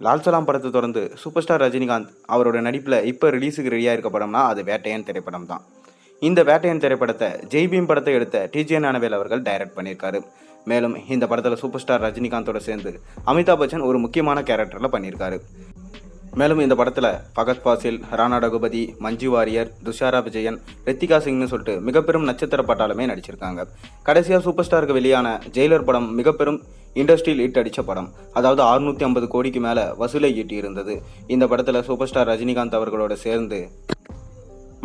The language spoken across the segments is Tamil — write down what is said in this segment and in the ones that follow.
லால் சலாம் படத்தை தொடர்ந்து சூப்பர் ஸ்டார் ரஜினிகாந்த் அவரோட நடிப்பில் இப்போ ரிலீஸுக்கு ரெடியாக இருக்க படம்னா அது வேட்டையன் திரைப்படம் தான். இந்த வேட்டையன் திரைப்படத்தை ஜெய்பீம் படத்தை எடுத்த டிஜே ஞானவேல் அவர்கள் டைரக்ட் பண்ணியிருக்காரு. மேலும் இந்த படத்தில் சூப்பர் ஸ்டார் ரஜினிகாந்தோட சேர்ந்து அமிதாப் பச்சன் ஒரு முக்கியமான கேரக்டரில் பண்ணியிருக்காரு. மேலும் இந்த படத்தில் ஃபகத் ஃபாசில், ராணா ரகுபதி, மஞ்சு வாரியர், துஷாரா விஜயன், ரித்திகா சிங்னு சொல்லிட்டு மிகப்பெரும் நட்சத்திர பட்டாளமே நடிச்சிருக்காங்க. கடைசியாக சூப்பர் ஸ்டாருக்கு வெளியான ஜெயிலர் படம் மிகப்பெரும் இண்டஸ்ட்ரியல் ஹிட் அடித்த படம். அதாவது 650 கோடிக்கு மேலே வசூலை ஈட்டி இருந்தது. இந்த படத்தில் சூப்பர் ஸ்டார் ரஜினிகாந்த் அவர்களோட சேர்ந்து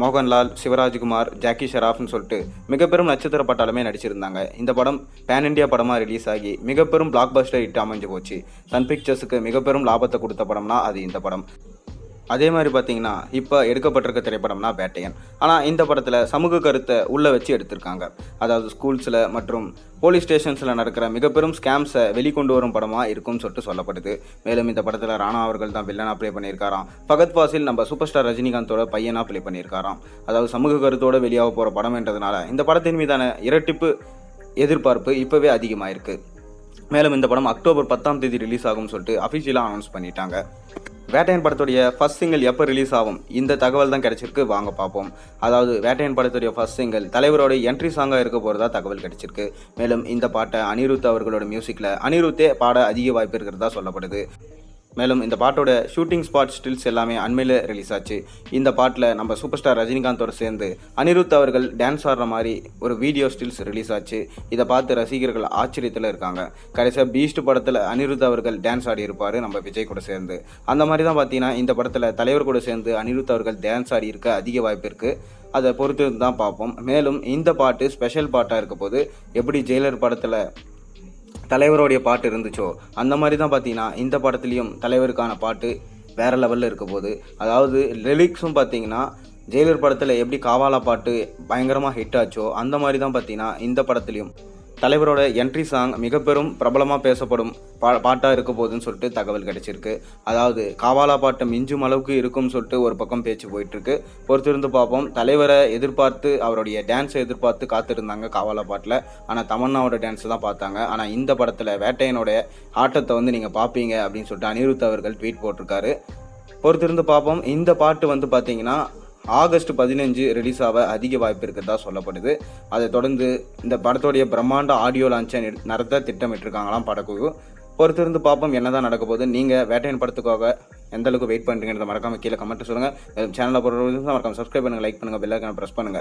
மோகன்லால், சிவராஜ்குமார், ஜாக்கி ஷெராஃப்னு சொல்லிட்டு மிகப்பெரும் நட்சத்திர பட்டாளமே நடிச்சிருந்தாங்க. இந்த படம் பேன் இண்டியா படமாக ரிலீஸ் ஆகி மிகப்பெரும் பிளாக் பஸ்டர் ஹிட் அமைஞ்சு போச்சு. சன் பிக்சர்ஸுக்கு மிகப்பெரும் லாபத்தை கொடுத்த படம்னா அது இந்த படம். அதே மாதிரி பார்த்தீங்கன்னா இப்போ எடுக்கப்பட்டிருக்க திரைப்படம்னா வேட்டையன். ஆனால் இந்த படத்தில் சமூக கருத்தை உள்ளே வச்சு எடுத்திருக்காங்க. அதாவது ஸ்கூல்ஸில் மற்றும் போலீஸ் ஸ்டேஷன்ஸில் நடக்கிற மிகப்பெரும் ஸ்கேம்ஸை வெளிக்கொண்டு வரும் படமாக இருக்கும்னு சொல்லிட்டு சொல்லப்படுது. மேலும் இந்த படத்தில் ராணா அவர்கள் தான் வில்லனாக ப்ளே பண்ணியிருக்காராம். ஃபகத் ஃபாசில் நம்ம சூப்பர் ஸ்டார் ரஜினிகாந்தோட பையனாக ப்ளே பண்ணியிருக்காராம். அதாவது சமூக கருத்தோடு வெளியாக போகிற படம்ன்றதுனால இந்த படத்தின் மீதான இரட்டிப்பு எதிர்பார்ப்பு இப்போவே அதிகமாயிருக்கு. மேலும் இந்த படம் அக்டோபர் 10ஆம் தேதி ரிலீஸ் ஆகும்னு சொல்லிட்டு அஃபிஷியலாக அனௌன்ஸ் பண்ணிட்டாங்க. வேட்டையன் படத்துடைய ஃபர்ஸ்ட் சிங்கிள் எப்போ ரிலீஸ் ஆகும் இந்த தகவல் தான் கிடைச்சிருக்கு. வாங்க பார்ப்போம். அதாவது வேட்டையன் படத்துடைய ஃபர்ஸ்ட் சிங்கிள் தலைவரோட என்ட்ரி சாங்காக இருக்க போகிறதா தகவல் கிடைச்சிருக்கு. மேலும் இந்த பாட்டை அனிருத் அவர்களோட மியூசிக்கில் அனிருத்தே பாட அதிக வாய்ப்பு இருக்கிறதா சொல்லப்படுது. மேலும் இந்த பாட்டோட ஷூட்டிங் ஸ்பாட் ஸ்டில்ஸ் எல்லாமே அண்மையில் ரிலீஸ் ஆச்சு. இந்த பாட்டில் நம்ம சூப்பர் ஸ்டார் ரஜினிகாந்தோட சேர்ந்து அனிருத் அவர்கள் டான்ஸ் ஆடுற மாதிரி ஒரு வீடியோ ஸ்டில்ஸ் ரிலீஸ் ஆச்சு. இதை பார்த்து ரசிகர்கள் ஆச்சரியத்தில் இருக்காங்க. கடைசியாக பீஸ்ட் படத்தில் அனிருத் அவர்கள் டான்ஸ் ஆடி இருப்பார் நம்ம விஜய் கூட சேர்ந்து. அந்த மாதிரி தான் பார்த்தீங்கன்னா இந்த படத்தில் தலைவர் கூட சேர்ந்து அனிருத் அவர்கள் டான்ஸ் ஆடி இருக்க அதிக வாய்ப்பு இருக்குது. அதை பொறுத்து தான் பார்ப்போம். மேலும் இந்த பாட்டு ஸ்பெஷல் பாட்டாக இருக்க போது எப்படி ஜெயிலர் படத்தில் தலைவருடைய பாட்டு இருந்துச்சோ அந்த மாதிரி தான் பார்த்தீங்கன்னா இந்த படத்துலையும் தலைவருக்கான பாட்டு வேறு லெவலில் இருக்க போது. அதாவது லிரிக்ஸும் பார்த்தீங்கன்னா ஜெயிலர் படத்தில் எப்படி காவாலா பாட்டு பயங்கரமாக ஹிட் ஆச்சோ அந்த மாதிரி தான் பார்த்தீங்கன்னா இந்த படத்துலையும் தலைவரோட என்ட்ரி சாங் மிகப்பெரும் பிரபலமாக பேசப்படும் பாட்டாக இருக்க போகுதுன்னு சொல்லிட்டு தகவல் கிடைச்சிருக்கு. அதாவது காவாலா பாட்டை மிஞ்சும் அளவுக்கு இருக்கும்னு சொல்லிட்டு ஒரு பக்கம் பேச்சு போயிட்டுருக்கு. பொறுத்திருந்து பார்ப்போம். தலைவரை எதிர்பார்த்து அவருடைய டான்ஸை எதிர்பார்த்து காத்திருந்தாங்க காவாலா பாட்டில். ஆனால் தமன்னாவோட டான்ஸை தான் பார்த்தாங்க. ஆனால் இந்த படத்தில் வேட்டையனோட ஆட்டத்தை நீங்கள் பார்ப்பீங்க அப்படின்னு சொல்லிட்டு அனிருத் அவர்கள் ட்வீட் போட்டிருக்காரு. பொறுத்திருந்து பார்ப்போம். இந்த பாட்டு பார்த்தீங்கன்னா ஆகஸ்ட் 15 ரிலீஸ் ஆக அதிக வாய்ப்பு இருக்கிறதா சொல்லப்படுது. அதை தொடர்ந்து இந்த படத்தோடைய பிரம்மாண்ட ஆடியோ லான்ச்சை நடத்த திட்டமிட்டிருக்காங்களாம் படக்குழு. பொறுத்திருந்து பார்ப்போம் என்னதான் நடக்க போகுது. நீங்கள் வேட்டையன் படத்துக்காக எந்த அளவுக்கு வெயிட் பண்ணுறீங்கன்றத மறக்காமல் கீழே கமெண்ட் சொல்லுங்கள். சேனலை பொறுத்த மறக்காமல் சப்ஸ்கிரைப் பண்ணுங்கள், லைக் பண்ணுங்கள், பெல் ஐகானை ப்ரெஸ் பண்ணுங்கள்.